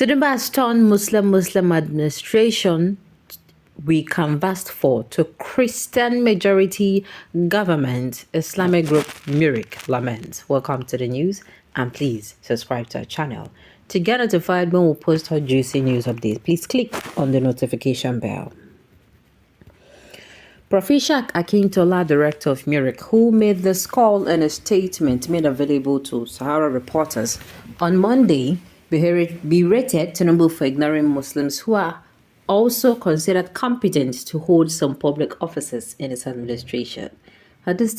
Tinubu has turned Muslim administration we canvassed for to Christian majority government. Islamic group Murik laments. Welcome to the news and please subscribe to our channel. To get notified when we post our juicy news updates, please click on the notification bell. Prof. Ishaq Akintola, director of Murik, who made this call in a statement made available to Sahara reporters on Monday, berated Tinubu for ignoring Muslims who are also considered competent to hold some public offices in his administration. At this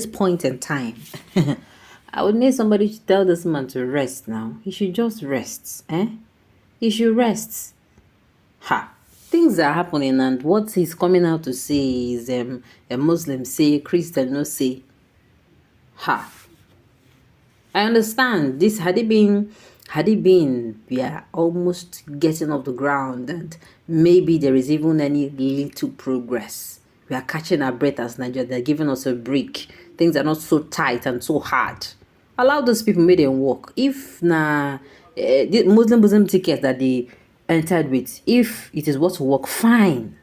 point in time, I would need somebody to tell this man to rest now. He should just rest. He should rest. Things are happening, and what he's coming out to say is a Muslim say, Christian no say. I understand this. Had it been, we are almost getting off the ground, and maybe there is even any little progress. We are catching our breath as Nigeria. They're giving us a break. Things are not so tight and so hard. Allow those people make them work. If the Muslim ticket that they entered with, if it is what to work, fine.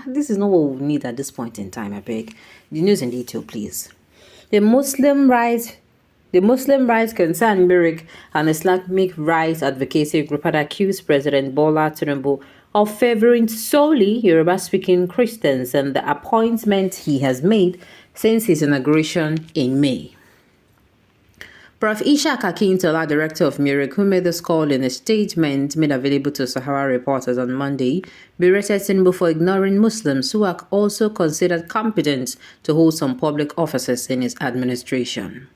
This is not what we need at this point in time. I beg. The news in detail, please. The Muslim rights concern Murik, an Islamic rights advocacy group, had accused President Bola Tinubu of favoring solely Yoruba-speaking Christians and the appointment he has made since his inauguration in May. Prof. Ishaq Akintola, director of Murik, who made this call in a statement made available to Sahara reporters on Monday, berated Tinubu for ignoring Muslims who are also considered competent to hold some public offices in his administration.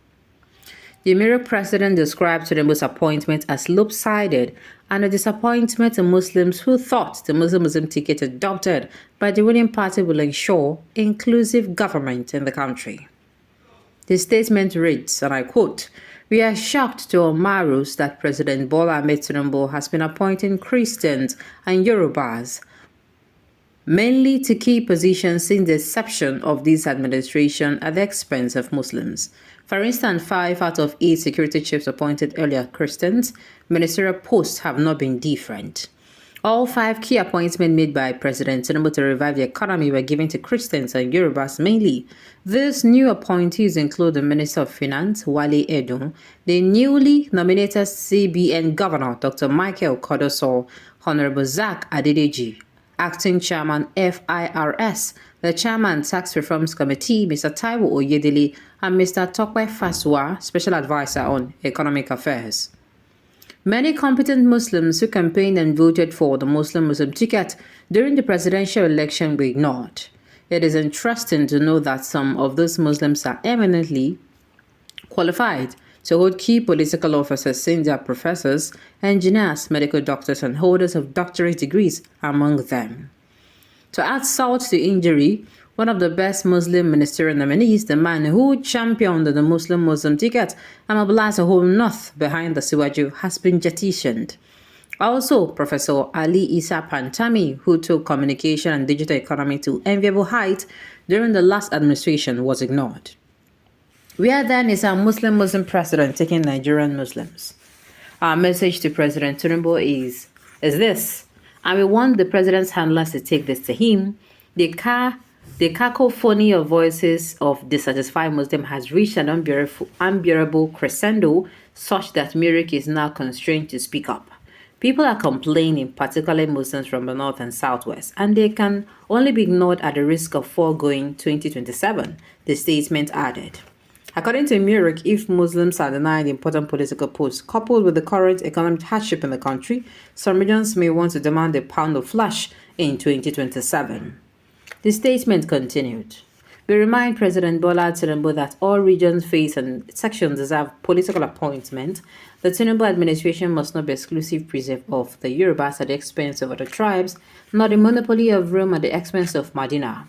The Murik president described Tinubu's appointment as lopsided and a disappointment to Muslims who thought the Muslim ticket adopted by the ruling party will ensure inclusive government in the country. The statement reads, and I quote, "We are shocked to our marrows that President Bola Ahmed Tinubu has been appointing Christians and Yorubas mainly to key positions since the inception of this administration at the expense of Muslims. For instance, 5 out of 8 security chiefs appointed earlier Christians. Ministerial posts have not been different. All 5 key appointments made by President Tinubu to revive the economy were given to Christians and Yorubas mainly. These new appointees include the Minister of Finance, Wale Edun, the newly nominated CBN Governor, Dr. Michael Kodoso, Honorable Zach Adedeji, Acting Chairman FIRS, the Chairman Tax Reforms Committee, Mr. Taiwo Oyedele, and Mr. Tokwe Faswa, Special Advisor on Economic Affairs. Many competent Muslims who campaigned and voted for the Muslim ticket during the presidential election were ignored. It is interesting to know that some of those Muslims are eminently qualified to hold key political offices since they are professors, engineers, medical doctors, and holders of doctorate degrees among them. To add salt to injury, one of the best Muslim ministerial nominees, the man who championed the Muslim ticket and mobilized a whole north behind the Siwaju, has been jettisoned. Also, Professor Ali Isa Pantami, who took communication and digital economy to enviable heights during the last administration, was ignored. Where then is our Muslim president taking Nigerian Muslims? Our message to President Tinubu is this, and we want the president's handlers to take this to him. The cacophony of voices of dissatisfied Muslims has reached an unbearable crescendo such that Murik is now constrained to speak up. People are complaining, particularly Muslims from the north and southwest, and they can only be ignored at the risk of foregoing 2027, the statement added. According to Murik, if Muslims are denied important political posts, coupled with the current economic hardship in the country, some regions may want to demand a pound of flesh in 2027. The statement continued. We remind President Bola Tinubu that all regions face and sections deserve political appointment. The Tinubu administration must not be exclusive preserve of the Yorubas at the expense of other tribes, nor the monopoly of Rome at the expense of Medina.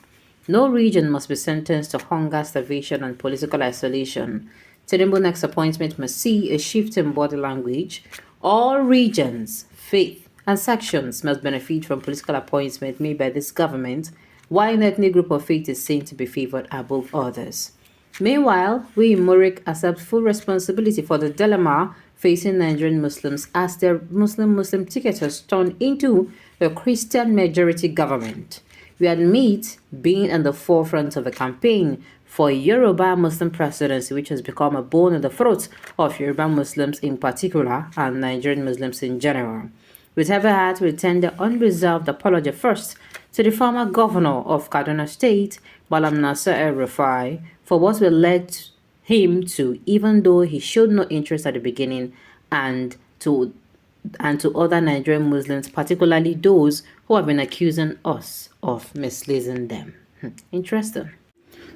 No region must be sentenced to hunger, starvation, and political isolation. Tinubu's next appointment must see a shift in body language. All regions, faith, and sections must benefit from political appointments made by this government, while an ethnic group of faith is seen to be favored above others. Meanwhile, we in Murik accept full responsibility for the dilemma facing Nigerian Muslims as their Muslim ticket has turned into a Christian majority government. We admit being at the forefront of a campaign for a Yoruba Muslim presidency, which has become a bone in the throat of Yoruba Muslims in particular and Nigerian Muslims in general. With every heart, we tender unreserved apology first to the former governor of Kaduna State, Malam Nasser El-Rufai, for what we led him to, even though he showed no interest at the beginning, and to other Nigerian Muslims, particularly those who have been accusing us of misleading them. Interesting.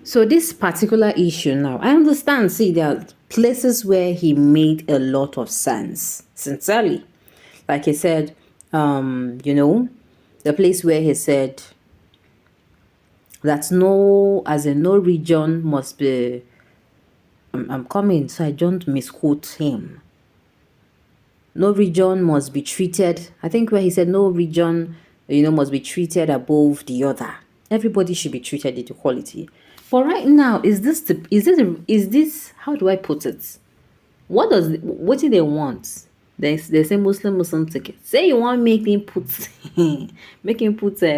So this particular issue now, I understand, see, there are places where he made a lot of sense, sincerely. Like he said, the place where he said that no region must be, I'm coming, so I don't misquote him. No region must be treated, I think where he said no region, must be treated above the other. Everybody should be treated with equality. But right now, is this, how do I put it? What do they want? They say Muslim ticket. Say you want make him put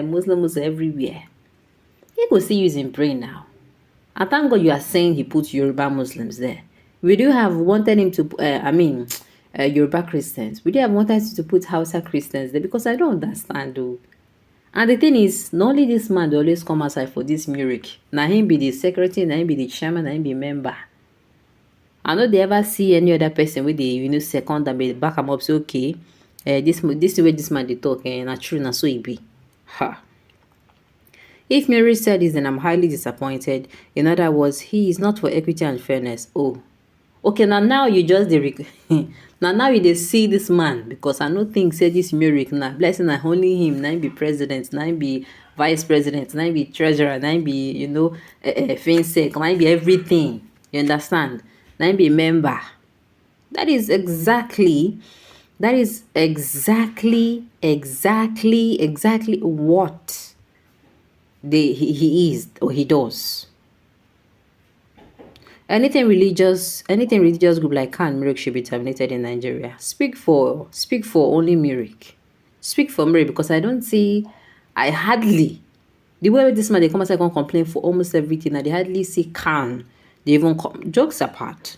Muslims everywhere. He could see using brain now. And thank God you are saying he put Yoruba Muslims there. We do have wanted him to, Yoruba Christians. We do have wanted to put Hausa Christians there because I don't understand though. And the thing is, not only this man, they always come outside for this miracle. Now him be the secretary, now him be the chairman, now him be member. I know they ever see any other person with the second and be back them up. Say okay, this way this man they talk, and true, na so it be. Ha. If Mary said this, then I'm highly disappointed. In other words, he is not for equity and fairness. Oh, okay. Now you just now you they see this man because I don't think say this miracle now blessing and only him. Now be president, now be vice president, now be treasurer, now be FinSec, now be everything. You understand? Now be member. That is exactly what he is or he does. Anything religious group like Khan Mirik should be terminated in Nigeria. Speak for only Mirik. Speak for Mirik because the way this man they come and complain for almost everything and they hardly see Khan. They even come, jokes apart.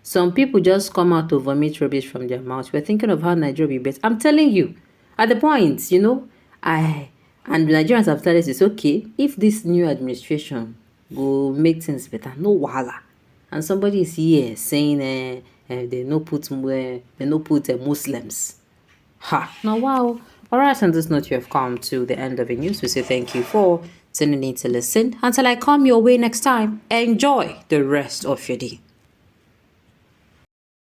Some people just come out to vomit rubbish from their mouths. We're thinking of how Nigeria will be better. I'm telling you, at the point, and the Nigerians have started to say, okay, if this new administration will make things better, no wahala. And somebody is here saying they no put Muslims. Ha! Now wow. Alright, on this note, you have come to the end of the news. We say thank you for tuning in to listen. Until I come your way next time, enjoy the rest of your day.